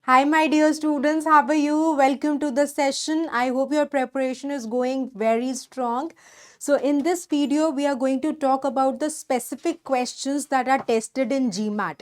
Hi, my dear students. How are you? Welcome to the session. I hope your preparation is going very strong. So, in this video, we are going to talk about the specific questions that are tested in GMAT.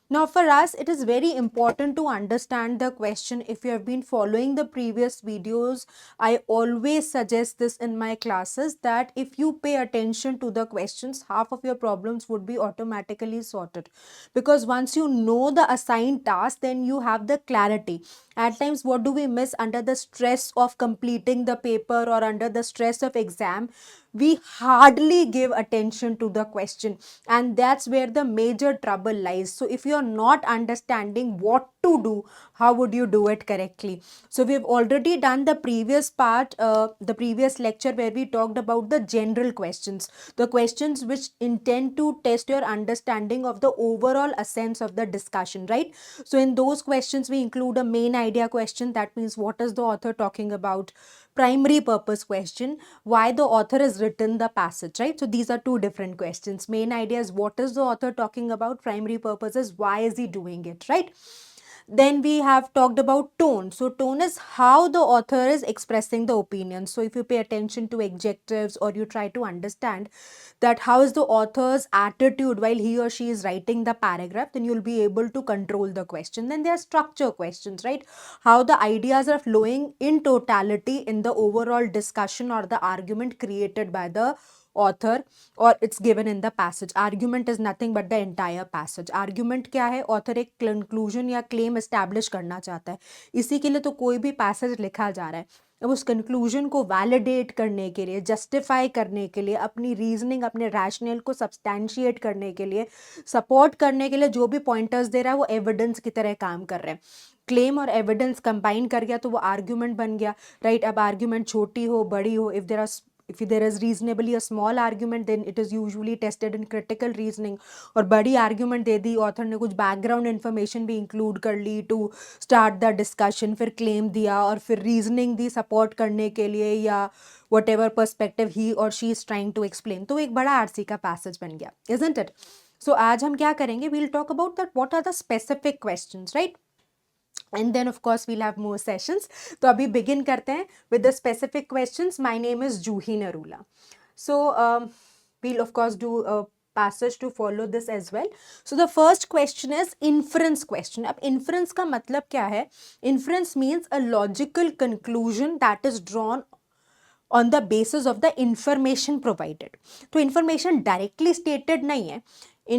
Now, for us, it is very important to understand the question. If you have been following the previous videos, I always suggest this in my classes that if you pay attention to the questions, half of your problems would be automatically sorted. Because once you know the assigned task, then you have the clarity. At times, what do we miss under the stress of completing the paper or under the stress of exam? We hardly give attention to the question, and that's where the major trouble lies. So if you're not understanding what to do, how would you do it correctly? So we've already done the previous part, the previous lecture, where we talked about the general questions, the questions which intend to test your understanding of the overall essence of the discussion, right? So in those questions we include a main idea question, that means what is the author talking about. Primary purpose question, why the author has written the passage, right? So these are two different questions. Main idea is what is the author talking about, primary purpose is why is he doing it, right? Then we have talked about tone. So tone is how the author is expressing the opinion. So if you pay attention to adjectives or you try to understand that how is the author's attitude while he or she is writing the paragraph, then you'll be able to control the question. Then there are structure questions, right? How the ideas are flowing in totality in the overall discussion or the argument created by the author, और it's given in the passage. Argument is nothing but the entire passage. Argument क्या है? Author एक conclusion या claim establish करना चाहता है, इसी के लिए तो कोई भी पैसेज लिखा जा रहा है. अब उस कंक्लूजन को वैलिडेट करने के लिए, जस्टिफाई करने के लिए, अपनी रीजनिंग, अपने रैशनल को सब्सटैंशिएट करने के लिए, सपोर्ट करने के लिए जो भी पॉइंटर्स दे रहा है वो एविडेंस की तरह काम कर रहे हैं. क्लेम और एविडेंस कंबाइन कर गया तो वो आर्ग्यूमेंट बन गया, राइट? अब आर्ग्यूमेंट छोटी हो बड़ी हो, if there is reasonably a small argument, then it is usually tested in critical reasoning. और बड़ी argument दे दी, author ने कुछ background information भी include कर ली to start the discussion, फिर claim दिया और फिर reasoning दी support करने के लिए, या whatever perspective he or she is trying to explain, तो एक बड़ा आरसी का passage बन गया, isn't it? So आज हम क्या करेंगे? We'll talk about that what are the specific questions, right? And then of course we'll have more sessions. तो अभी begin करते हैं with the specific questions. My name is Juhi Narula. So we'll of course do a passage to follow this as well. So the first question is inference question. अब inference का मतलब क्या है? Inference means a logical conclusion that is drawn on the basis of the information provided. तो information directly stated नहीं है,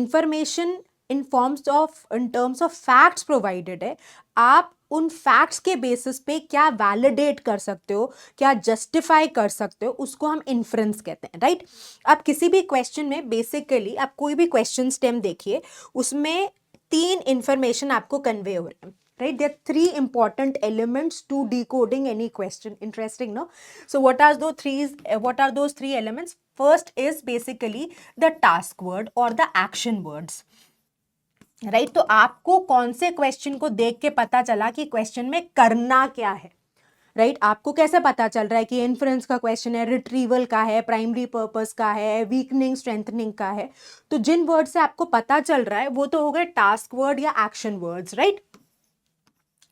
information in terms of facts provided है. आप उन फैक्ट्स के बेसिस पे क्या वैलिडेट कर सकते हो, क्या जस्टिफाई कर सकते हो, उसको हम इन्फ्रेंस कहते हैं, राइट? आप किसी भी क्वेश्चन में बेसिकली आप कोई भी क्वेश्चन स्टेम देखिए, उसमें तीन इंफॉर्मेशन आपको कन्वे हो रहे हैं, right? There are three important elements to decoding any question. Interesting, no? So what are those three elements? First is basically the task word or the action words, right? तो आपको कौन से question को देख के पता चला कि क्वेश्चन में करना क्या है, राइट? आपको कैसे पता चल रहा है कि इन्फ्रेंस का क्वेश्चन है, रिट्रीवल का है, प्राइमरी पर्पस का है, वीकनिंग स्ट्रेंथनिंग का है? तो जिन वर्ड से आपको पता चल रहा है वो तो हो गए टास्क वर्ड या एक्शन वर्ड्स, राइट?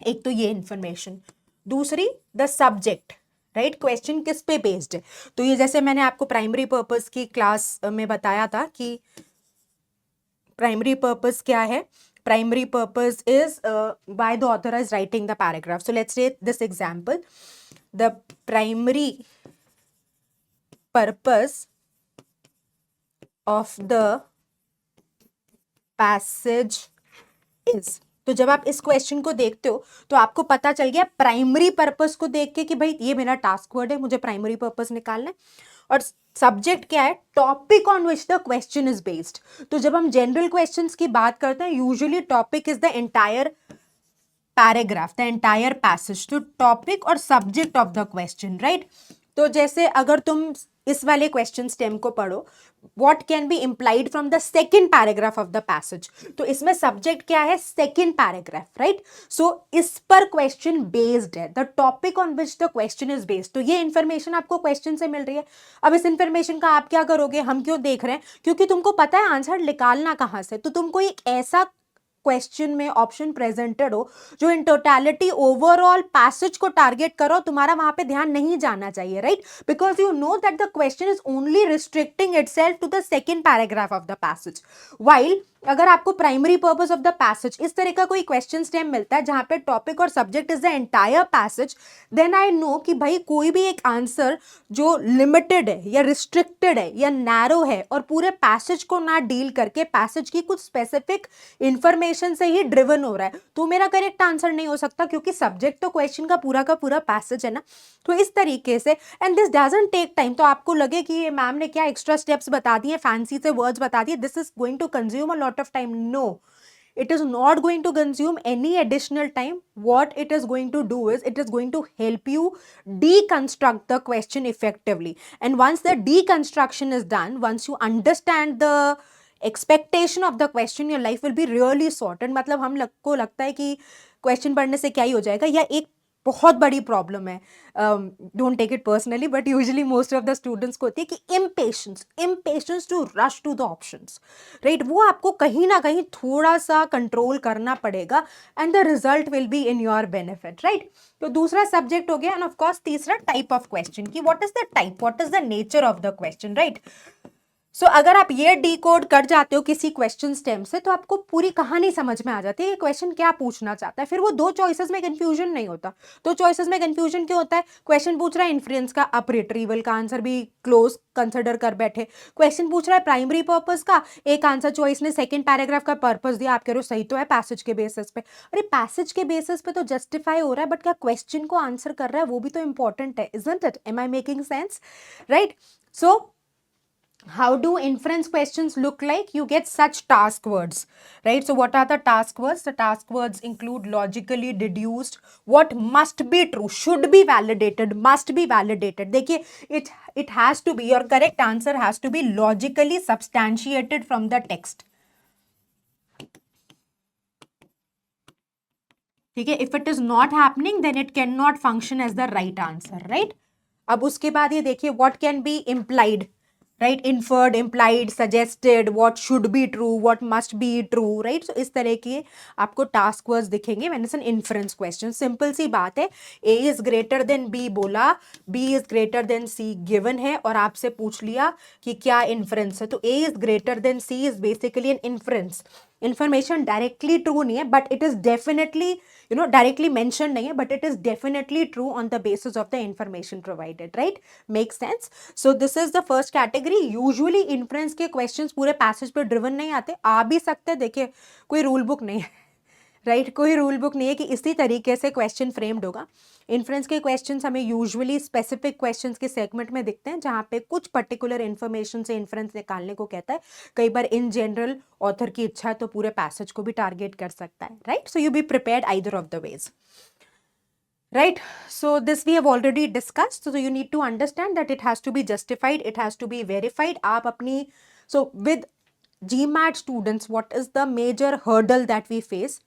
एक तो ये इंफॉर्मेशन. दूसरी द सब्जेक्ट, राइट? क्वेश्चन किस पे बेस्ड है? तो ये जैसे मैंने आपको प्राइमरी पर्पस की क्लास में बताया था कि प्राइमरी पर्पस क्या है. Primary purpose is why the author is writing the paragraph. So let's take this example. The primary purpose of the passage is. तो जब आप इस क्वेश्चन को देखते हो तो आपको पता चल गया प्राइमरी पर्पस को देख के कि भाई ये मेरा टास्क वर्ड है, मुझे प्राइमरी पर्पस निकालना है. और सब्जेक्ट क्या है? Topic on which the question is based. तो जब हम जनरल क्वेश्चंस की बात करते हैं, usually topic is the entire paragraph, the entire passage. तो टॉपिक और subject of the question, right? तो जैसे अगर तुम इस वाले क्वेश्चन स्टेम को पढ़ो, what can be implied from the second paragraph of the passage, तो इसमें सब्जेक्ट क्या है? Second paragraph, right? सो इस पर क्वेश्चन बेस्ड है, the topic on which the question is based. तो ये इंफॉर्मेशन आपको क्वेश्चन से मिल रही है. अब इस इंफॉर्मेशन का आप क्या करोगे? हम क्यों देख रहे हैं? क्योंकि तुमको पता है आंसर निकालना कहाँ से. तो तुमको एक ऐसा क्वेश्चन में ऑप्शन प्रेजेंटेड हो जो इन टोटलिटी ओवरऑल पैसेज को टारगेट करो, तुम्हारा वहां पे ध्यान नहीं जाना चाहिए, right? Because you know that the question is only restricting itself to the second paragraph of the passage. While अगर आपको primary purpose of the passage इस तरह का कोई क्वेश्चन स्टेम मिलता है जहां पे टॉपिक और subject is the entire passage, then I know कि भाई कोई भी एक आंसर जो लिमिटेड है या रिस्ट्रिक्टेड है या नैरो है और पूरे पैसेज को ना डील करके पैसेज की कुछ स्पेसिफिक इंफॉर्मेशन से ही ड्रिवन हो रहा है, तो मेरा करेक्ट आंसर नहीं हो सकता, क्योंकि सब्जेक्ट तो क्वेश्चन का पूरा पैसेज है ना। तो इस तरीके से, and this doesn't take time. तो आपको लगे कि ये मैम ने क्या एक्स्ट्रा स्टेप्स बता दिए, फैंसी से वर्ड्स बता दिए, this is going to consume a lot of time. No, it is not going to consume any additional time. What it is going to do is it is going to help you deconstruct the question effectively, and once the deconstruction is done, once you understand the expectation of the question, your life will be really sorted. मतलब हम को लगता है कि question पढ़ने से क्या ही हो जाएगा, या एक बहुत बड़ी प्रॉब्लम है, don't take it personally, but usually most of the students को होती है कि impatience to rush to the options, right? वो आपको कहीं ना कहीं थोड़ा सा कंट्रोल करना पड़ेगा, and the result will be in your benefit, right? तो दूसरा सब्जेक्ट हो गया, एंड ऑफ कोर्स तीसरा टाइप ऑफ क्वेश्चन, कि what is the type, what is the nature of the question, right? So अगर आप ये डिकोड कर जाते हो किसी क्वेश्चन स्टेम से, तो आपको पूरी कहानी समझ में आ जाती है, ये क्वेश्चन क्या पूछना चाहता है। फिर वो दो चॉइसेस में कंफ्यूजन नहीं होता। दो चॉइसेस में कंफ्यूजन क्यों होता है? क्वेश्चन पूछ रहा है इन्फ्रेंस का, आप रिट्रीवल का आंसर भी क्लोज कंसिडर कर बैठे। क्वेश्चन पूछ रहा है प्राइमरी पर्पस का, एक आंसर चॉइस ने सेकंड पैराग्राफ का पर्पस दिया, आप कह रहे हो सही तो है पैसेज के बेसिस पे। अरे पैसेज के बेसिस पे तो जस्टिफाई हो रहा है, बट क्या क्वेश्चन को आंसर कर रहा है, वो भी तो इंपॉर्टेंट है, isn't it? Am I making sense, right? So how do inference questions look like? You get such task words, right? So what are the task words? The task words include logically deduced, what must be true, should be validated, must be validated. देखिए, it has to be, your correct answer has to be logically substantiated from the text. ठीक है? If it is not happening, then it cannot function as the right answer, right? अब उसके बाद ये देखिए, what can be implied, right? Inferred, implied, suggested, what should be true, what must be true, right? So इस तरह के आपको task words दिखेंगे when it's an inference question. Simple सी बात है, A is greater than B बोला, B is greater than C given है, और आपसे पूछ लिया कि क्या inference है, तो A is greater than C is basically an inference. Information directly true नहीं है, but it is definitely, you know, directly mention नहीं है, but it is definitely true on the basis of the information provided, right? Make sense? So this is the first category. Usually inference के questions पूरे passage पे driven नहीं आते, आ भी सकते, देखिए कोई रूल बुक नहीं है, राइट? कोई रूल बुक नहीं है कि इसी तरीके से क्वेश्चन फ्रेम्ड होगा। इन्फ्रेंस के क्वेश्चंस हमें यूजुअली स्पेसिफिक क्वेश्चंस के सेगमेंट में दिखते हैं, जहाँ पे कुछ पर्टिकुलर इन्फॉर्मेशन से इन्फ्रेंस निकालने को कहता है। कई बार इन जनरल ऑथर की इच्छा है तो पूरे पैसेज को भी टारगेट कर सकता है, right? So you be prepared either of the ways, right? So this we have already discussed. So you need to understand that it has to be justified, it has to be verified. आप अपनी, so with GMAT students, what is the major hurdle that we face,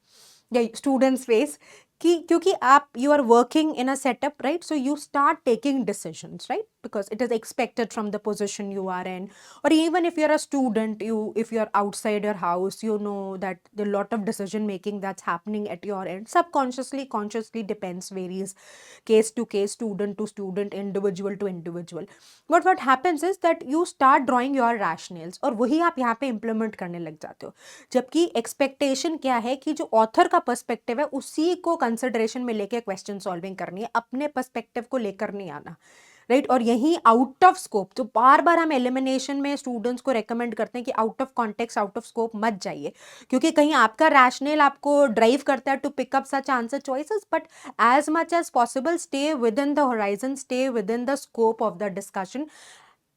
या students face, कि क्योंकि आप you are working in a setup, right? So you start taking decisions, right? Because it is expected from the position you are in, or even if you're a student, if you're outside your house, you know that the lot of decision making that's happening at your end, subconsciously, consciously, depends, varies case to case, student to student, individual to individual. But what happens is that you start drawing your rationales, और वही आप यहाँ पे implement करने लग जाते हो। जबकि expectation क्या है कि जो author का perspective है उसी को कंसिडरेशन में लेके क्वेश्चन सॉल्विंग करनी है, अपने पर्सपेक्टिव को लेकर नहीं आना, राइट? और यही आउट ऑफ स्कोप, तो बार बार हम एलिमिनेशन में स्टूडेंट्स को रेकमेंड करते हैं कि out of context, out of scope मत जाइए, क्योंकि कहीं आपका रैशनल आपको ड्राइव करता है to pick up such answer choices, but as much as possible stay within the horizon, stay within the scope of the discussion,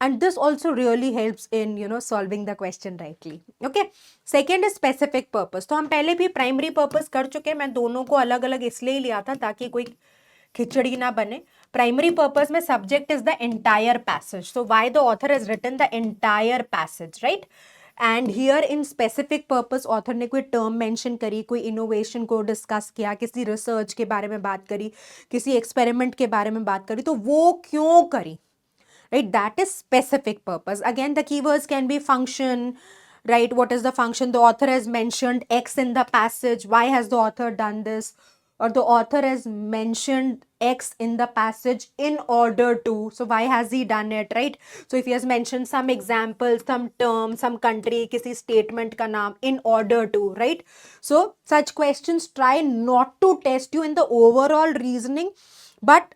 and this also really helps in, you know, solving the question rightly. Okay, second is specific purpose. तो हम पहले भी primary purpose कर चुके हैं, मैं दोनों को अलग अलग इसलिए लिया था ताकि कोई खिचड़ी ना बने। प्राइमरी पर्पस में subject is the entire passage, so why the author has written the entire passage, right? And here in specific purpose author ने कोई टर्म मेंशन करी, कोई इनोवेशन को डिस्कस किया, किसी रिसर्च के बारे में बात करी, किसी एक्सपेरिमेंट के बारे में बात करी, तो वो क्यों करी, right? That is specific purpose. Again, the keywords can be function, right? What is the function? The author has mentioned X in the passage. Why has the author done this? Or the author has mentioned X in the passage in order to. So why has he done it, right? So if he has mentioned some example, some term, some country, किसी statement का नाम in order to, right? So such questions try not to test you in the overall reasoning, but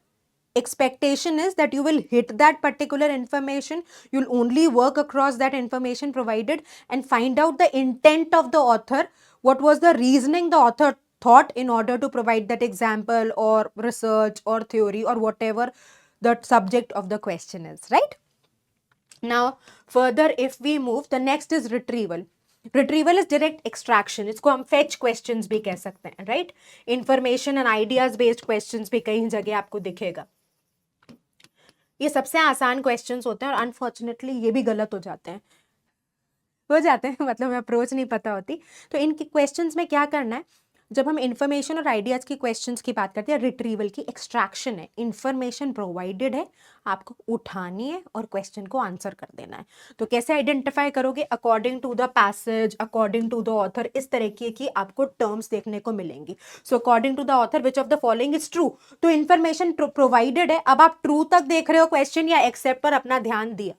expectation is that you will hit that particular information. You'll only work across that information provided and find out the intent of the author. What was the reasoning the author thought in order to provide that example or research or theory or whatever the subject of the question is, right? Now further if we move, the next is retrieval. Retrieval is direct extraction, इसको हम fetch questions भी कह सकते हैं, right? Information and ideas based questions भी कहीं जगह आपको दिखेगा। ये सबसे आसान क्वेश्चंस होते हैं और अनफॉर्चुनेटली ये भी गलत हो जाते हैं मतलब अप्रोच नहीं पता होती। तो इन क्वेश्चंस में क्या करना है, जब हम इंफॉर्मेशन और आइडियाज की क्वेश्चंस की बात करते हैं, रिट्रीवल की एक्सट्रैक्शन है, इंफॉर्मेशन प्रोवाइडेड है, आपको उठानी है और क्वेश्चन को आंसर कर देना है। तो कैसे आइडेंटिफाई करोगे? According to the passage, according to the author, इस तरीके की आपको टर्म्स देखने को मिलेंगी। So according to the author which of the following is true, तो इंफॉर्मेशन प्रोवाइडेड है। अब आप ट्रू तक देख रहे हो क्वेश्चन या एक्सेप्ट पर अपना ध्यान दिया,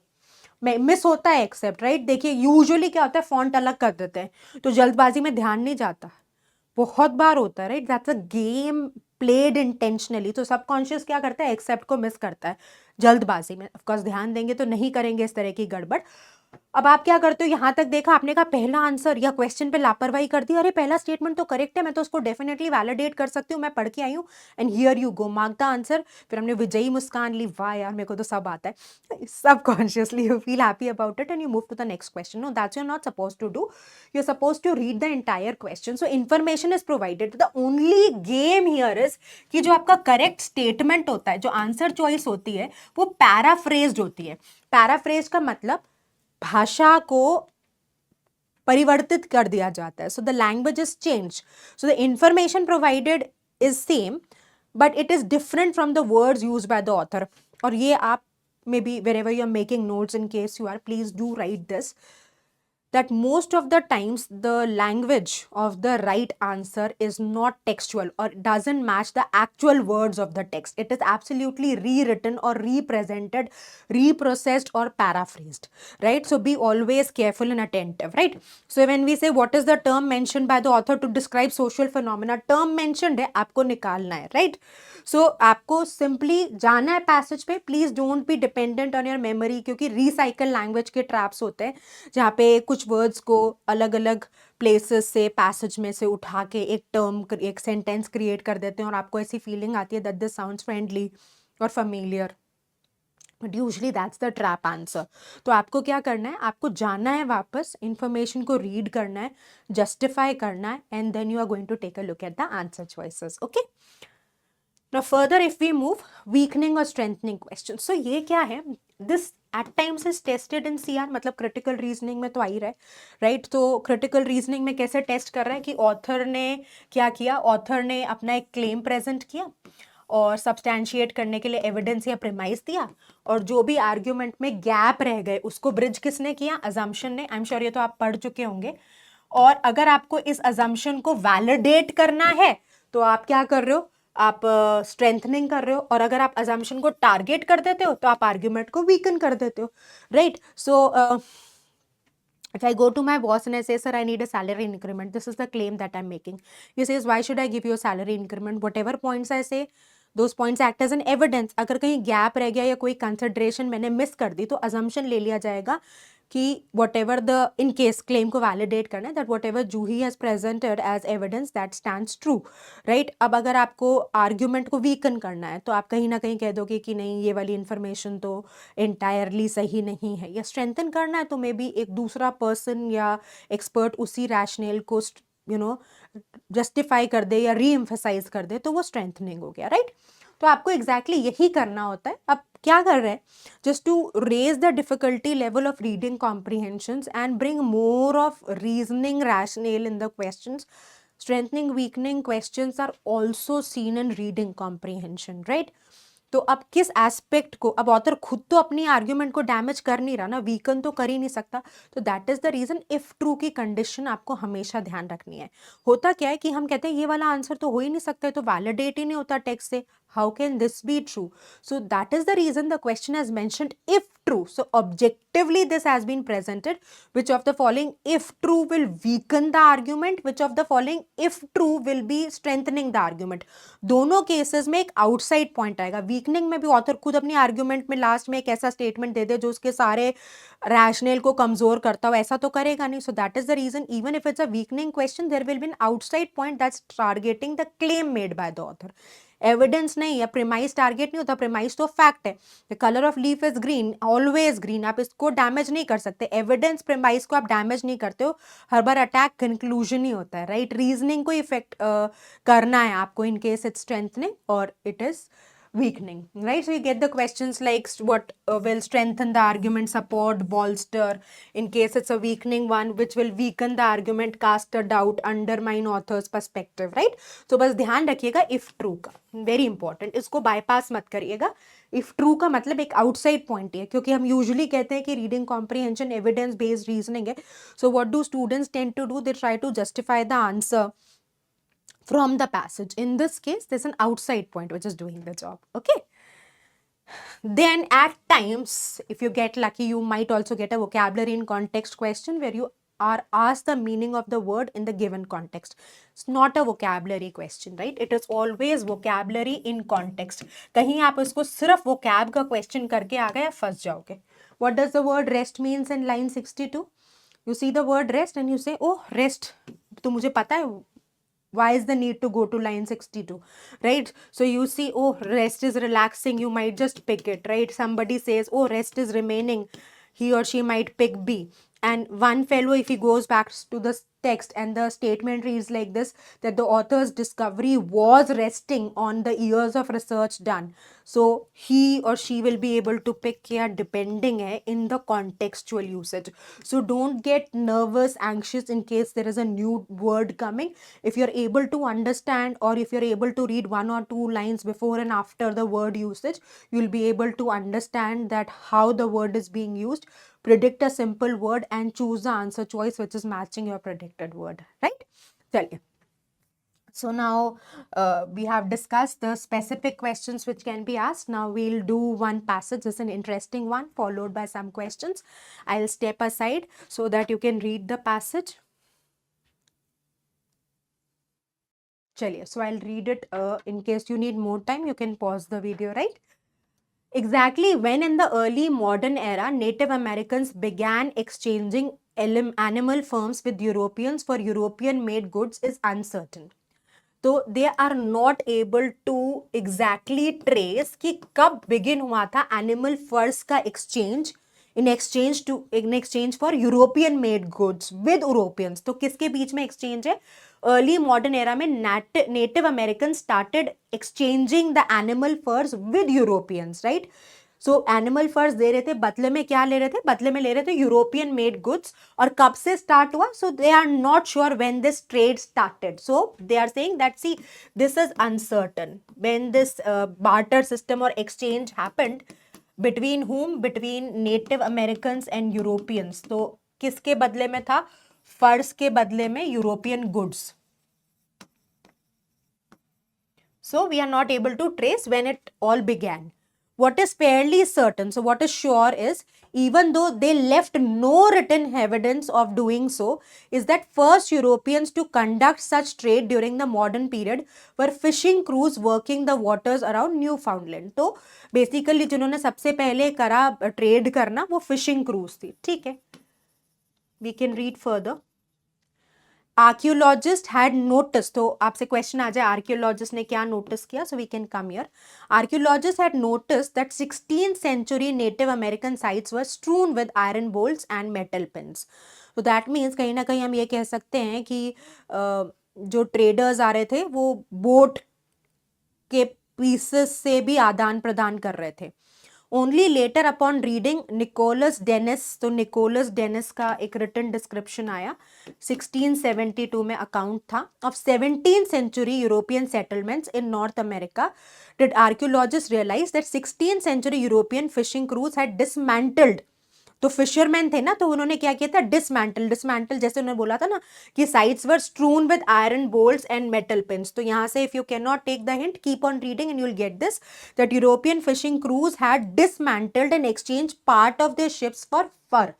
मिस होता है एक्सेप्ट, राइट? देखिए यूजुअली क्या होता है, फॉन्ट अलग कर देते हैं तो जल्दबाजी में ध्यान नहीं जाता, बहुत बार होता है, right? That's a game played intentionally. तो सबकॉन्शियस क्या करता है, एक्सेप्ट को मिस करता है जल्दबाजी में। ऑफकोर्स ध्यान देंगे तो नहीं करेंगे इस तरह की गड़बड़। अब आप क्या करते हो, यहां तक देखा आपने, कहा पहला आंसर या क्वेश्चन पे लापरवाही कर दी, अरे पहला स्टेटमेंट तो करेक्ट है, मैं तो उसको डेफिनेटली वैलिडेट कर सकती हूँ, मैं पढ़ के आई हूँ, and here you go, mark the answer. फिर हमने विजयी मुस्कान ली, वाह यार मेरे को तो सब आता है। Subconsciously you feel happy about it and you move to the next question. No, that's you are not suppose to do, you are suppose to read the entire question. So information is provided, the only game here is कि जो आपका correct statement होता है, जो answer choice होती है, वो पैराफ्रेज्ड होती है। पैराफ्रेज का मतलब भाषा को परिवर्तित कर दिया जाता है। So the language is change, so the information provided is same but it is different from the words use by the author. और ये आप may be wherever you are making notes, in case you are, please do write this, that most of the times the language of the right answer is not textual or doesn't match the actual words of the text. It is absolutely rewritten or represented, reprocessed or paraphrased, right? So be always careful and attentive, right? So when we say what is the term mentioned by the author to describe social phenomena, term mentioned है, आपको निकालना है, right? So आपको simply जाना है passage पे, please don't be dependent on your memory, क्योंकि recycle language के traps होते हैं जहाँ पे कुछ वर्ड्स को अलग अलग प्लेसेस से, पैसेज में से उठा के एक टर्म, एक सेंटेंस क्रिएट कर देते हैं और आपको ऐसी फीलिंग आती है दैट दिस साउंड्स फ्रेंडली और familiar, but usually that's the trap answer. तो आपको क्या करना है, आपको जाना है वापस, इंफॉर्मेशन को रीड करना है, जस्टिफाई करना है, and then you are going to take a look at the answer choices. Okay, now further if we move, weakening और स्ट्रेंथनिंग क्वेश्चन। सो ये क्या है, this at times is tested in CR, मतलब critical reasoning में तो आ ही रहा है, right? तो क्रिटिकल रीजनिंग में कैसे टेस्ट कर रहा है कि ऑथर ने क्या किया, ऑथर ने अपना एक क्लेम प्रेजेंट किया और सब्सटैंशिएट करने के लिए एविडेंस या प्रीमाइस दिया, और जो भी आर्ग्यूमेंट में गैप रह गए उसको ब्रिज किसने किया, अजम्पशन ने। आई एम श्योर ये तो आप पढ़ चुके होंगे। और अगर आपको इस अजम्पशन को वैलिडेट करना है तो आप क्या कर रहे हो, आप स्ट्रेंथनिंग कर रहे हो, और अगर आप अजम्पशन को टारगेट कर देते हो तो आप आर्ग्यूमेंट को वीकन कर देते हो, right? So if I go to my boss and I say, sir, I need a salary increment, this is the claim that I'm making. He says, why should I give you a salary increment? Whatever points I say, those points act as an evidence. अगर कहीं gap रह गया या कोई consideration मैंने miss कर दी तो assumption ले लिया जाएगा कि whatever the in case claim को वैलिडेट करना है, that whatever Juhi has presented as evidence that stands true, right? अब अगर आपको आर्ग्यूमेंट को वीकन करना है तो आप कहीं ना कहीं कह दोगे कि नहीं, ये वाली इंफॉर्मेशन तो एंटायरली सही नहीं है। या स्ट्रेंथन करना है तो मे बी एक दूसरा पर्सन या एक्सपर्ट उसी रैशनल को जस्टिफाई कर दे या री एम्फेसाइज कर दे, तो वो स्ट्रेंथनिंग हो गया, राइट? तो आपको एग्जैक्टली यही करना होता है। अब क्या कर रहे हैं, just to raise the difficulty level of reading comprehensions and bring more of reasoning rational in the questions. Strengthening, weakening questions are also seen in reading comprehension, right? तो अब किस एस्पेक्ट को, अब ऑथर खुद तो अपनी आर्ग्यूमेंट को damage कर नहीं रहा ना, वीकन तो कर ही नहीं सकता, तो that is the reason if true की कंडीशन आपको हमेशा ध्यान रखनी है। होता क्या है कि हम कहते हैं ये वाला आंसर तो हो ही नहीं सकता है, तो वैलिडेट ही नहीं होता टेक्स्ट से, how can this be true? So that is the reason the question has mentioned if true. So objectively this has been presented, which of the following if true will weaken the argument, which of the following if true will be strengthening the argument. दोनों cases में एक outside point आएगा। Weakening में भी author खुद अपनी argument में last में एक ऐसा स्टेटमेंट दे दे जो उसके सारे रैशनल को कमजोर करता हो, ऐसा तो करेगा नहीं। So that is the reason even if it's a weakening question there will be an outside point that's targeting the claim made by the author. Evidence नहीं है, प्रीमाइस टारगेट नहीं होता, प्रीमाइस तो फैक्ट है। The colour of leaf is green, always green, आप इसको damage नहीं कर सकते। एविडेंस प्रीमाइस को आप डैमेज नहीं करते हो, हर बार अटैक कंक्लूजन ही होता है, राइट। रीजनिंग को इफेक्ट करना है आपको इन केस इट्स स्ट्रेंथनिंग और it is weakening, right? So you get the questions like what will strengthen the argument, support, bolster. In case it's a weakening one, which will weaken the argument, cast a doubt, undermine author's perspective, right? So बस ध्यान रखिएगा if true का, very important, इसको bypass मत करिएगा। if true का मतलब एक outside point है, क्योंकि हम usually कहते हैं कि reading comprehension evidence based reasoning है। So what do students tend to do? They try to justify the answer from the passage. In this case, there's an outside point which is doing the job. Okay. Then at times, if you get lucky, you might also get a vocabulary in context question where you are asked the meaning of the word in the given context. It's not a vocabulary question, right? It is always vocabulary in context. कहीं आप उसको सिर्फ vocab का question करके आ गए, फंस जाओगे। What does the word rest means in line 62? You see the word rest and you say, oh, rest. तो मुझे पता है why is the need to go to line 62, right? So you see, oh, rest is relaxing, you might just pick it, right? Somebody says, oh, rest is remaining, he or she might pick B. And one fellow, if he goes back to the text and the statement reads like this, that the author's discovery was resting on the years of research done, so he or she will be able to pick here depending in the contextual usage. So don't get nervous, anxious in case there is a new word coming. If you're able to understand, or if you're able to read one or two lines before and after the word usage, you'll be able to understand that how the word is being used, predict a simple word and choose the answer choice which is matching your predicted word, right? Chaliye. So now we have discussed the specific questions which can be asked. Now we'll do one passage. It's an interesting one followed by some questions. I'll step aside so that you can read the passage. Chaliye. So I'll read it. In case you need more time, you can pause the video, right? Exactly when in the early modern era, Native Americans began exchanging animal firms with Europeans for European-made goods is uncertain. तो they are not able to exactly trace कि कब begin हुआ था animal furs का exchange in exchange for European made goods with Europeans. तो किसके बीच में exchange है? Early modern era में Native Americans started exchanging the animal furs with Europeans, right? So animal फर्स दे रहे थे, बदले में क्या ले रहे थे? बदले में ले रहे थे यूरोपियन मेड गुड्स। और कब से स्टार्ट हुआ? So they are not sure when this trade started, so they are saying that see this is uncertain when this barter system और exchange happened between whom? Between native Americans and Europeans. तो किसके बदले में था? Furs के बदले में European goods. So we are not able to trace when it all began. What is fairly certain, so what is sure is, even though they left no written evidence of doing so, is that first Europeans to conduct such trade during the modern period were fishing crews working the waters around Newfoundland. तो basically जिन्होंने सबसे पहले करा trade करना वो fishing cruise थी, ठीक है। We can read further. Archaeologist had notice, तो आपसे क्वेश्चन आ जाए आर्कियोलॉजिस्ट ने क्या नोटिस किया, so we can come here. Archaeologist had notice that 16th century native American sites were strewn with iron bolts and metal pins. तो that means कहीं ना कहीं हम ये कह सकते हैं कि जो ट्रेडर्स आ रहे थे वो बोट के पीसेस से भी आदान प्रदान कर रहे थे। Only later upon reading Nicholas Denys, तो निकोलस डेनिस का एक रिटन डिस्क्रिप्शन आया 1672 में, अकाउंट था of 17th century European settlements in North America, did archaeologists realize that 16th century European fishing crews had dismantled, तो फिशरमैन थे ना, तो उन्होंने क्या किया था, डिसमेंटल, डिसमेंटल जैसे उन्होंने बोला था ना कि sides were strewn with iron bolts and metal pins, तो यहाँ से if you can not take the hint, keep on reading and you will get this, that European fishing crews had dismantled and exchange part of their ships for fur,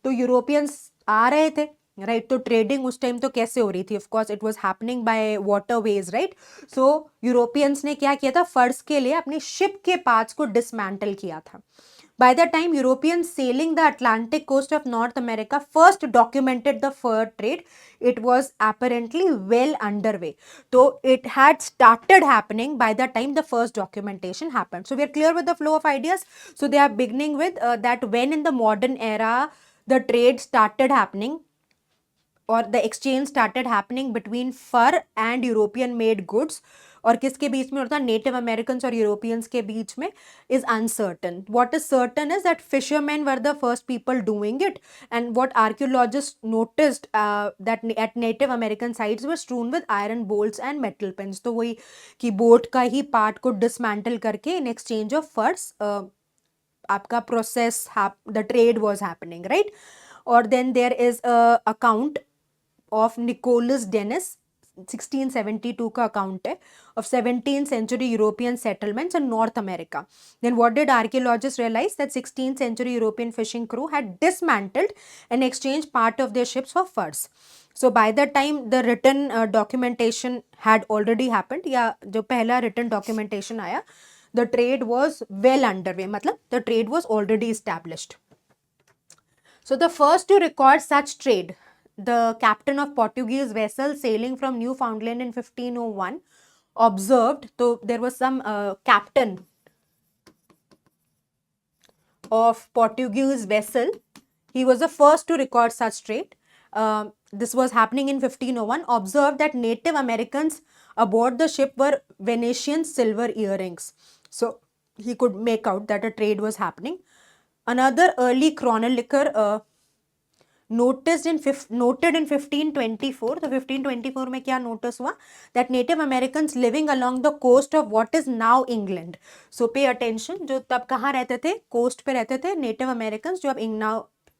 तो Europeans आ रहे थे, right, तो trading उस time तो कैसे हो रही थी, of course it was happening by waterways, right, so Europeans ने क्या किया था, फर्स के लिए अपनी शिप के पार्ट्स को डिसमेंटल किया था. By the time Europeans sailing the Atlantic coast of North America first documented the fur trade, it was apparently well underway. So it had started happening by the time the first documentation happened. So we are clear with the flow of ideas. So they are beginning with that when in the modern era the trade started happening, और the exchange started happening between fur and European made goods, और किसके बीच में होता है, native American और Europeans के बीच में, is uncertain. What is certain is that fishermen were the first people doing it, and what archaeologist noticed that at native American sites were strewn with iron bolts and metal pins, तो वही कि boat का ही part को dismantle करके इन exchange of furs आपका process, the trade was happening, right. और then there is account of Nicholas Dennis, 1672 का account है, of 17th century European settlements in North America. Then what did archaeologists realize? That 16th century European fishing crew had dismantled and exchanged part of their ships for furs. So by the time the written documentation had already happened, या जो पहला written documentation आया, the trade was well underway, मतलब the trade was already established. So the first to record such trade, the captain of Portuguese vessel sailing from Newfoundland in 1501 observed, so there was some captain of Portuguese vessel, he was the first to record such trade. This was happening in 1501, observed that Native Americans aboard the ship were Venetian silver earrings. So he could make out that a trade was happening. Another early chronicler noted in 1524, तो 1524 में क्या notice हुआ, that Native Americans living along the coast of what is now England. So pay attention, जो तब कहाँ रहते थे, coast पे रहते थे Native Americans, जो अब now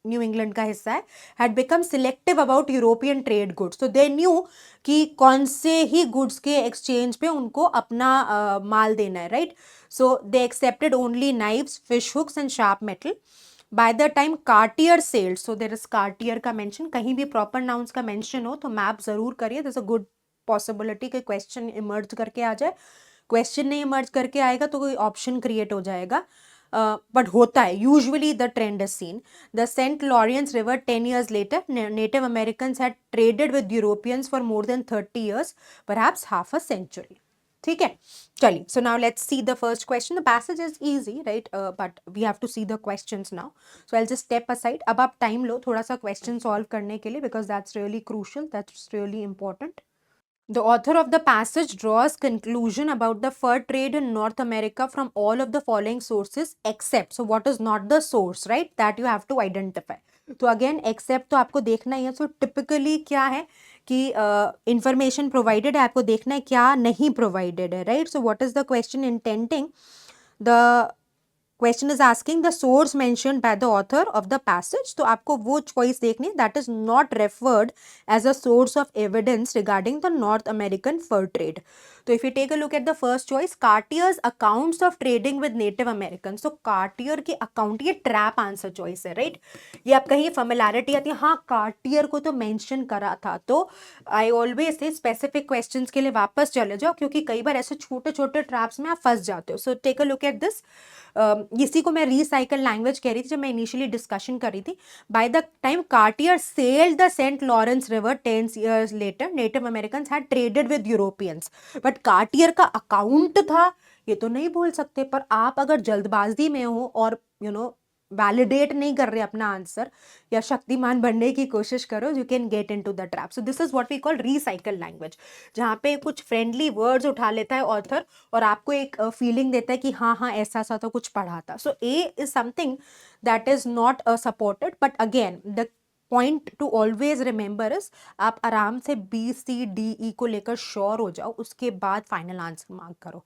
न्यू इंग्लैंड का हिस्सा है, had become selective about European trade goods. तो दे न्यू कि कौन से ही गुड्स के एक्सचेंज पे उनको अपना माल देना है, right. So they accepted only knives, fish hooks and sharp metal. By the time Cartier sailed, so there is Cartier का mention, कहीं भी proper nouns का mention हो तो मैप जरूर करिए, there's a good possibility कि question emerge करके आ जाए. question नहीं emerge करके आएगा तो कोई option create हो जाएगा, but होता है, usually the trend is seen. The St. Lawrence River 10 years later, Native Americans had traded with Europeans for more than 30 years, perhaps half a century. ठीक है, चलिए. So now let's see the first question. The passage is easy, right? But we have to see the questions now. So I'll just step aside. अब आप time लो थोड़ा सा question solve करने के लिए, because that's really crucial, that's really important. The author of the passage draws conclusion about the fur trade in North America from all of the following sources except. So what is not the source, right? That you have to identify. तो again except तो आपको देखना ही है. So typically क्या है कि information provided है, आपको देखना है क्या नहीं provided है, right? So what is the question intending? The question is asking the source mentioned by the author of the passage. तो आपको वो choice देखनी है that is not referred as a source of evidence regarding the North American fur trade. So if you take a look at the first choice, Cartier's accounts of trading with Native Americans. So Cartier के account, ये trap answer choice है, right? ये आप कहीं familiarity आती है, हाँ Cartier को तो mention करा था. तो I always say specific questions के लिए वापस चले जाओ, क्योंकि कई बार ऐसे छोटे छोटे traps में आप फंस जाते हो. So take a look at this. इसी को मैं रिसाइकल लैंग्वेज कह रही थी जब मैं इनिशियली डिस्कशन कर रही थी. By the time Cartier sailed the Saint Lawrence river 10 years later, native Americans had traded with Europeans. But Cartier का अकाउंट था, ये तो नहीं बोल सकते. पर आप अगर जल्दबाजी में हो और वैलिडेट नहीं कर रहे अपना आंसर या शक्तिमान बनने की कोशिश करो, you can get into the trap. So this is what we call recycle language, जहाँ पे कुछ फ्रेंडली वर्ड्स उठा लेता है ऑथर और आपको एक फीलिंग देता है कि हाँ हाँ ऐसा सा तो कुछ पढ़ा था. So a is something that is not supported, but again the point to always remember is आप आराम से बी सी डी ई को लेकर श्योर हो जाओ, उसके बाद फाइनल आंसर मार्क करो,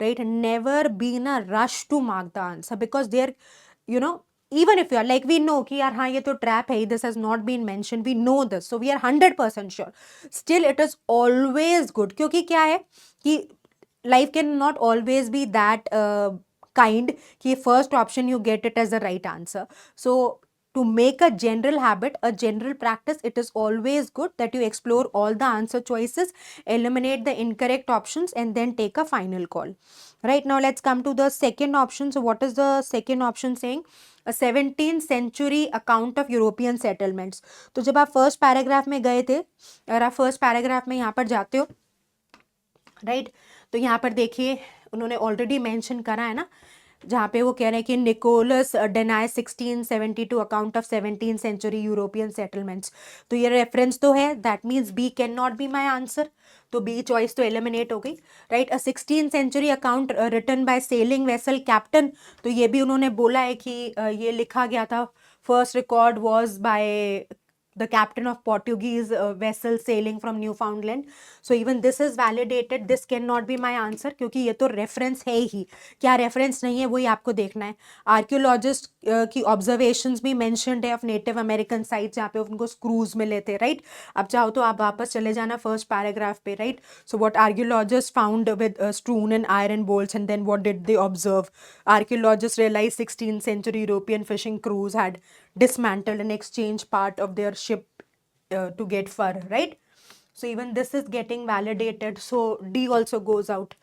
right. Never be in a rush to mark the answer, because there you know, even if you are like, we know कि यार हाँ ये तो trap है, this has not been mentioned, we know this, so we are 100% sure, still it is always good. क्योंकि क्या है कि life can not always be that kind कि first option you get it as the right answer. So to make a general habit, a general practice, it is always good that you explore all the answer choices, eliminate the incorrect options, and then take a final call. Right, now let's come to the second option. So what is the second option saying? A 17th century account of European settlements. तो जब आप first paragraph में गए थे, अगर आप first paragraph में यहाँ पर जाते हो, राइट, तो यहाँ पर देखिए उन्होंने ऑलरेडी मेंशन करा है ना, जहाँ पे वो कह रहे हैं कि Nicholas Denys 1672 account of 17th century European settlements. तो ये रेफरेंस तो है, that means B can not be my answer, तो बी चॉइस तो एलिमिनेट हो गई, right. A 16th century account written by sailing vessel captain, तो ये भी उन्होंने बोला है कि ये लिखा गया था, first record was by the captain of Portuguese vessel sailing from Newfoundland. So even this is validated. This cannot be my answer क्योंकि ये तो reference है ही. क्या reference नहीं है वही आपको देखना है. Archaeologist की observations भी mentioned है of Native American sites जहाँ पे उनको screws मिले थे, right? अब चाहो तो आप वापस चले जाना first paragraph पे, right? So what archaeologists found with strewn and iron bolts, and then what did they observe? Archaeologists realized 16th century European fishing crews had dismantled and exchanged part of their ship to get fur, right? So even this is getting validated, so D also goes out.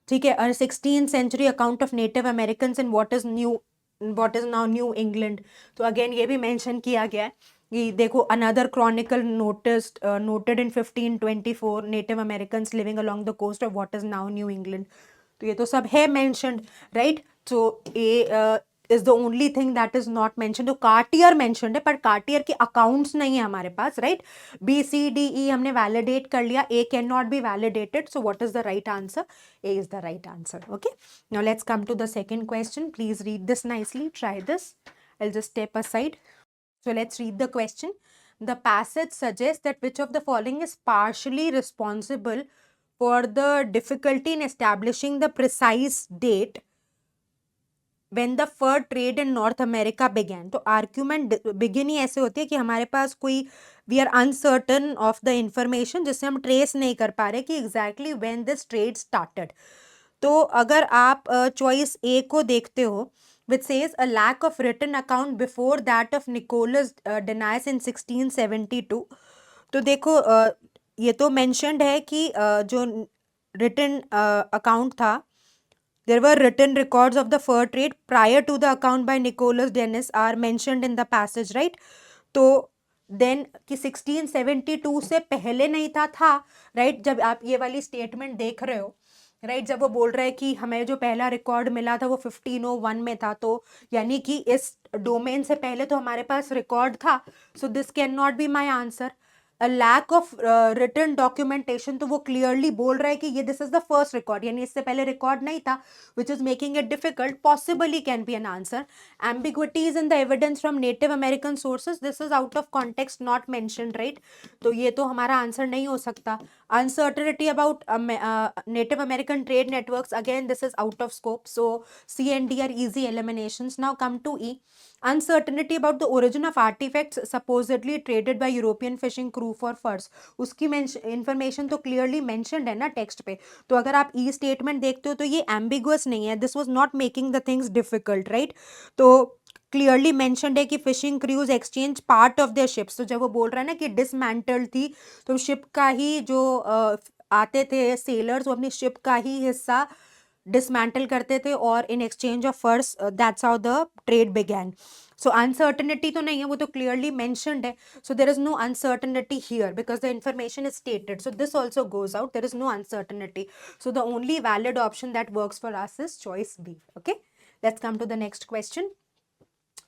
ठीक है. A 16th century account of Native Americans in what is now New England. तो again ये भी mention किया गया है कि देखो another chronicle noted in 1524 Native Americans living along the coast of what is now New England. तो ये तो सब है mentioned, right? So A is the only thing that is not mentioned. तो कार्टियर mentioned है, पर कार्टियर के accounts नहीं है हमारे पास, right? B, C, D, E हमने validate कर लिया, A cannot be validated. So what is the right answer? A is the right answer. Okay. Now let's come to the second question. Please read this nicely. Try this. I'll just step aside. So let's read the question. The passage suggests that which of the following is partially responsible for the difficulty in establishing the precise date when the fur trade in North America began. तो argument begin ही ऐसे होती है कि हमारे पास कोई we are uncertain of the information जिससे हम trace नहीं कर पा रहे कि exactly when this trade started. तो अगर आप choice A को देखते हो, which says a lack of written account before that of Nicholas Denys in 1672. तो देखो ये तो mentioned है कि जो written account था, there were written records of the fur trade prior to the account by Nicholas Denys are mentioned in the passage, right? तो then कि 1672 से पहले नहीं था, right? जब आप ये वाली statement देख रहे हो, राइट, जब वो बोल रहा है कि हमें जो पहला रिकॉर्ड मिला था वो 1501 में था, तो यानी कि इस डोमेन से पहले तो हमारे पास रिकॉर्ड था. So this can not be my answer. A lack of written documentation, तो वो क्लियरली बोल रहा है कि ये this is the first record, यानी इससे पहले रिकॉर्ड नहीं था, which is making it difficult. Possibly can be an answer. Ambiguities in the evidence from native American sources, this is out of context, not mentioned, right. तो ये तो हमारा answer नहीं हो सकता. Uncertainty about Native American trade networks, again this is out of scope, so C and D are easy eliminations. Now come to E. Uncertainty about the origin of artifacts supposedly traded by European fishing crew for furs. उसकी information तो clearly mentioned है ना text पे. तो अगर आप E statement देखते हो तो ये ambiguous नहीं है. This was not making the things difficult, right? तो क्लियरली मेंशन्ड है कि fishing cruise exchange part of their ships. तो जब वो बोल रहा है ना कि डिसमेंटल्ड थी, तो शिप का ही जो आते थे सेलर्स, वो अपनी शिप का ही हिस्सा डिसमेंटल करते थे और in exchange of furs, that's how the trade began. So uncertainty तो नहीं है, वो तो क्लियरली मेंशन्ड है. So there is no uncertainty here because the information is stated. So this also goes out. There is no uncertainty. So the only valid option that works for us is choice B. Okay, let's come to the next question.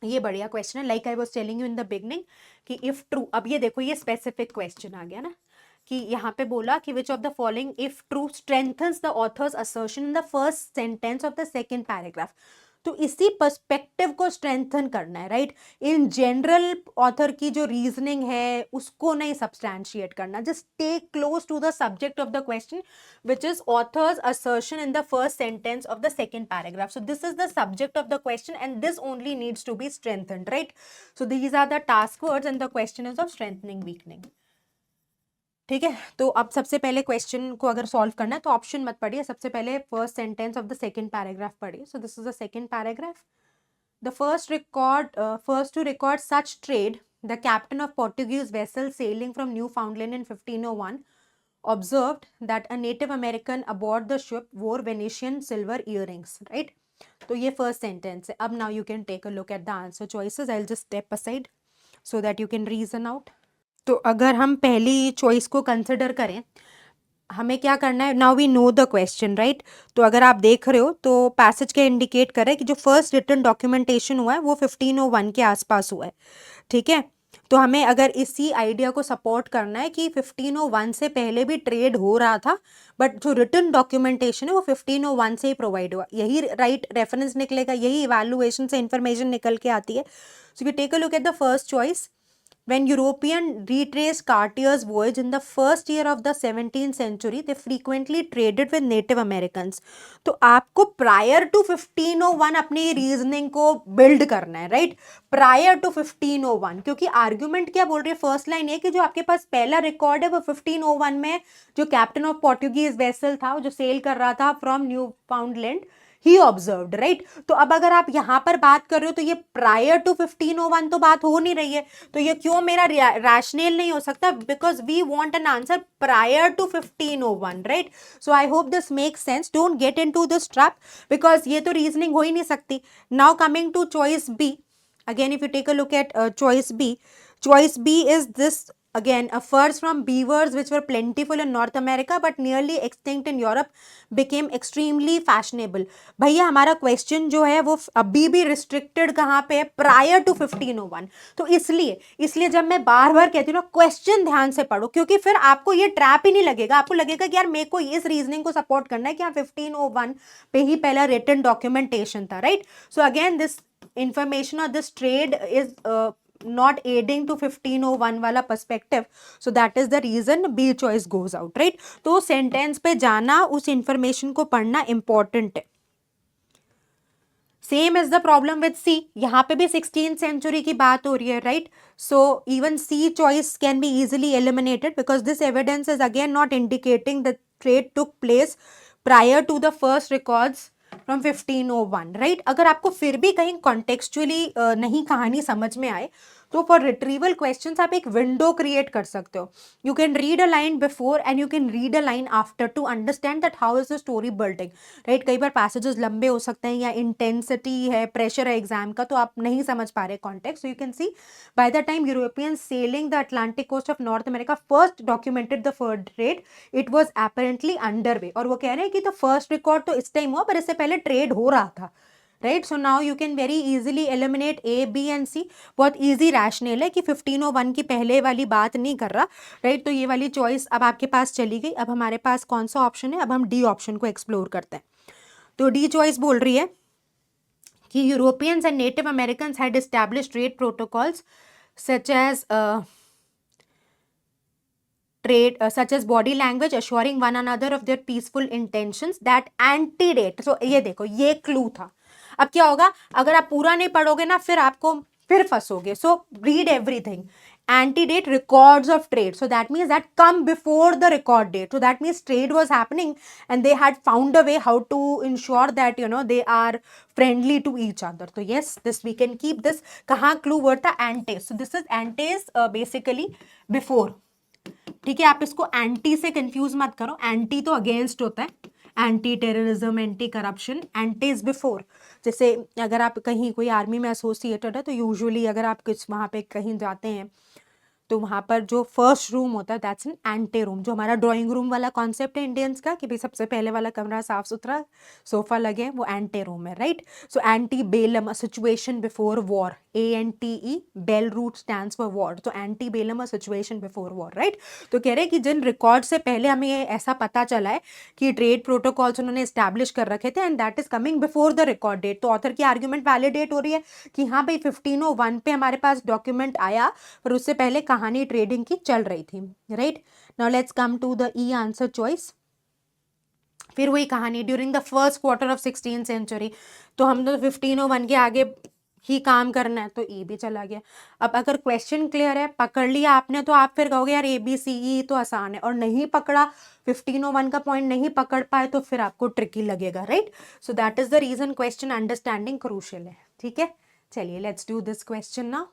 ये बढ़िया question है, like I was telling you in the beginning कि if true, अब ये देखो ये specific question आ गया ना, कि यहाँ पे बोला कि विच of the following if true strengthens the author's assertion in the first sentence of the second paragraph. तो इसी पर्सपेक्टिव को स्ट्रेंथन करना है, राइट। इन जनरल ऑथर की जो रीजनिंग है उसको नहीं सब्सटैंशिएट करना, just take close to the subject of the question which is author's assertion in the first sentence of the second paragraph. So this is the subject of the question and this only needs to be strengthened, right? So these are the task words and the question is of strengthening, weakening. ठीक है, तो अब सबसे पहले question को अगर solve करना है तो ऑप्शन मत पढ़िए, सबसे पहले first sentence of the second paragraph पढ़िए. So this is the second paragraph. The first to record such trade, the captain of Portuguese vessel sailing from Newfoundland in 1501 observed that a Native American aboard the ship wore Venetian silver earrings, right? तो ये first sentence है. अब now you can take a look at the answer choices. I will just step aside so that you can reason out. तो अगर हम पहली choice को consider करें, हमें क्या करना है, now we know the question, right. तो अगर आप देख रहे हो तो पैसेज के इंडिकेट कर रहा है कि जो फर्स्ट रिटन डॉक्यूमेंटेशन हुआ है वो 1501 के आसपास हुआ है. ठीक है, तो हमें अगर इसी आइडिया को सपोर्ट करना है कि 1501 से पहले भी ट्रेड हो रहा था, बट जो रिटन डॉक्यूमेंटेशन है वो 1501 से ही प्रोवाइड हुआ, यही राइट रेफरेंस निकलेगा, यही इवैल्यूएशन से इंफॉर्मेशन निकल के आती है. So you take a look at the first choice. When European retraced Cartier's voyage in the first year of the 17th century, they frequently traded with Native Americans. तो आपको prior to 1501 अपनी reasoning को build करना है, right. prior to 1501, क्योंकि argument क्या बोल रही है, फर्स्ट लाइन ये कि जो आपके पास पहला रिकॉर्ड है वो 1501 में जो कैप्टन ऑफ पोर्टुगीज वेसल था जो सेल कर रहा था from new फाउंडलैंड, he observed, right. तो अब अगर आप यहां पर बात कर रहे हो तो ये प्रायर टू 1501 तो बात हो नहीं रही है, तो ये क्यों मेरा रैशनल नहीं हो सकता, because we want an answer prior to 1501, right. So I hope this makes sense. Don't get into this trap because ये तो रीजनिंग हो ही नहीं सकती. Now coming to choice B, again if you take a look at choice B is this, again a furs from beavers which were plentiful in North America but nearly extinct in Europe became extremely fashionable. भैया हमारा question जो है वो अभी भी restricted कहाँ पे है, प्रायर टू 1501. तो इसलिए जब मैं बार बार कहती हूँ ना क्वेश्चन ध्यान से पढ़ो, क्योंकि फिर आपको ये ट्रैप ही नहीं लगेगा. आपको लगेगा कि यार मेरे को इस रीजनिंग को सपोर्ट करना है कि हाँ 1501 पे ही पहला रिटन डॉक्यूमेंटेशन था, right. So again this information or this trade is not aiding to 1501 वाला perspective, so that is the reason B choice goes out, right. तो sentence पे जाना, उस information को पढ़ना important है. Same is the problem with C. यहाँ पे भी 16th सेंचुरी की बात हो रही है, right. So even C choice can be easily eliminated because this evidence is again not indicating the trade took place prior to the first records from 1501, right. अगर आपको फिर भी कहीं कॉन्टेक्चुअली नहीं कहानी समझ में आए तो फॉर रिट्रीवल क्वेश्चंस आप एक विंडो क्रिएट कर सकते हो. You can read a line before and you can read a line after two understand that how is the story building, right. कई बार पैसेजेस लंबे हो सकते हैं या इंटेंसिटी है, प्रेशर है एग्जाम का, तो आप नहीं समझ पा रहे context. So you can see by the time European sailing the Atlantic coast of North America first documented the fur trade, it was apparently under way. और वो कह रहे हैं कि द फर्स्ट रिकॉर्ड तो इस टाइम हुआ पर इससे पहले ट्रेड हो रहा था, right. So now you can very easily eliminate A B and C. बहुत इजी रैशनल है कि 1501 की पहले वाली बात नहीं कर रहा, राइट. तो ये वाली चॉइस अब आपके पास चली गई. अब हमारे पास कौन सा ऑप्शन है, अब हम डी ऑप्शन को एक्सप्लोर करते हैं. तो डी चॉइस बोल रही है कि Europeans and native Americans had established trade protocols such as body language assuring one another of their peaceful intentions that antedate. so ये देखो ये क्लू था. अब क्या होगा, अगर आप पूरा नहीं पढ़ोगे ना फिर फंसोगे. So read everything. antedate records of trade, so that means that come before the record date, so that means trade was happening and they had found a way how to ensure that they are friendly to each other. So yes, this we can keep this. कहाँ clue word था, ante. so this is ante is basically before. ठीक है, आप इसको anti से confuse मत करो. Anti तो अगेंस्ट होता है, anti terrorism, anti corruption. Anti is before. जैसे अगर आप कहीं कोई आर्मी में एसोसिएटेड है तो यूजुअली अगर आप कुछ वहाँ पे कहीं जाते हैं तो वहाँ पर जो फर्स्ट रूम होता है दैट्स एन एंटे रूम, जो हमारा ड्राइंग रूम वाला कॉन्सेप्ट है इंडियंस का कि भाई सबसे पहले वाला कमरा साफ सुथरा, सोफा लगे, वो एंटे रूम है, right. So antebellum, a situation before war, ANTE, bel root stands for war, तो antebellum, a situation before war, right. तो कह रहे हैं कि जिन रिकॉर्ड से पहले हमें ये ऐसा पता चला है कि ट्रेड प्रोटोकॉल्स उन्होंने एस्टैब्लिश कर रखे थे and that is coming before the record date, तो ऑथर की आर्ग्यूमेंट वैलिडेट हो रही है कि हाँ भाई 1501 पे हमारे पास डॉक्यूमेंट आया, पर उससे पहले कहानी ट्रेडिंग की चल रही थी, right. Now let's come to the E answer choice. फिर वही कहानी, during the first quarter of 16th century, तो हम तो 1501 के आगे ही काम करना है, तो ई भी चला गया। अब अगर क्वेश्चन क्लियर है, पकड़ लिया आपने, तो आप फिर कहोगे यार ABCE तो आसान है, और नहीं पकड़ा, 1501 का पॉइंट नहीं पकड़ पाए, तो फिर आपको ट्रिकी लगेगा, right. So that is the reason question understanding crucial है, ठीक है। चलिए let's do this question now.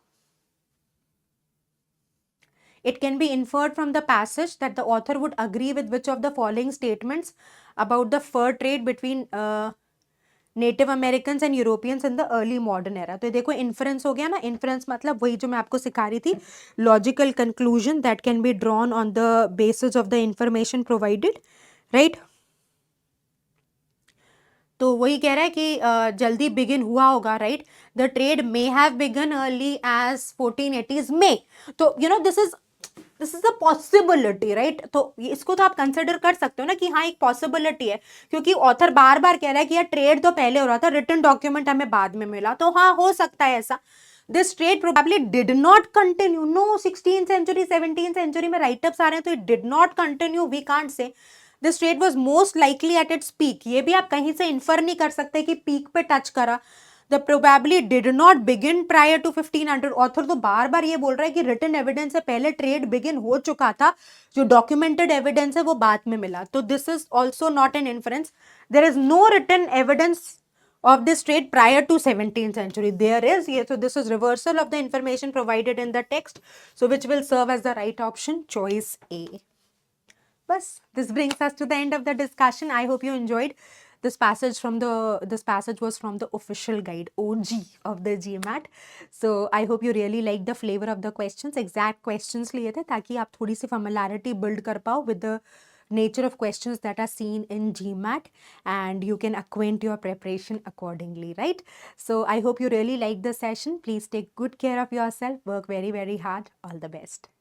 It can be inferred from the passage that the author would agree with which of the following statements about the fur trade between native American and Europeans in the early modern era. तो देखो inference हो गया ना, inference मतलब वही जो मैं आपको सिखा रही थी, logical conclusion that can be drawn on the basis of the information provided, right. तो वही कह रहा है कि जल्दी बिगिन हुआ होगा, right. The trade may have begun early as 1480s में, तो you know this is a possibility, right. तो इसको तो आप कंसिडर कर सकते हो ना कि हाँ एक पॉसिबिलिटी है, क्योंकि ऑथर बार बार कह रहा है कि यार ट्रेड तो पहले हो रहा था, रिटन डॉक्यूमेंट हमें बाद में मिला, तो हाँ हो सकता है ऐसा। This trade probably did not continue, no 16th century 17th century में राइटअप्स आ रहे हैं, तो it did not continue, we can't say. This trade was most likely at its peak, ये भी आप कहीं से इन्फर नहीं कर सकते कि पीक पे टच करा। The probably did not begin prior to 1500, author तो बार बार ये बोल रहा है कि रिटन एविडेंस से पहले ट्रेड बिगिन हो चुका था, जो डॉक्यूमेंटेड एविडेंस है वो बाद में मिला, तो this is also not an inference. There is no written evidence of this trade prior to 17th century. There is, yes, so this is reversal of the information provided in the text, so which will serve as the right option, choice A. Bas, this brings us to the end of the discussion. I hope you enjoyed this passage from the, this passage was from the official guide, OG of the GMAT. So I hope you really like the flavor of the questions, exact questions लिए थे ताकि आप थोड़ी सी familiarity build कर पाओ with the nature of questions that are seen in GMAT, and you can acquaint your preparation accordingly, right? So I hope you really like the session. Please take good care of yourself, work very, very hard. All the best.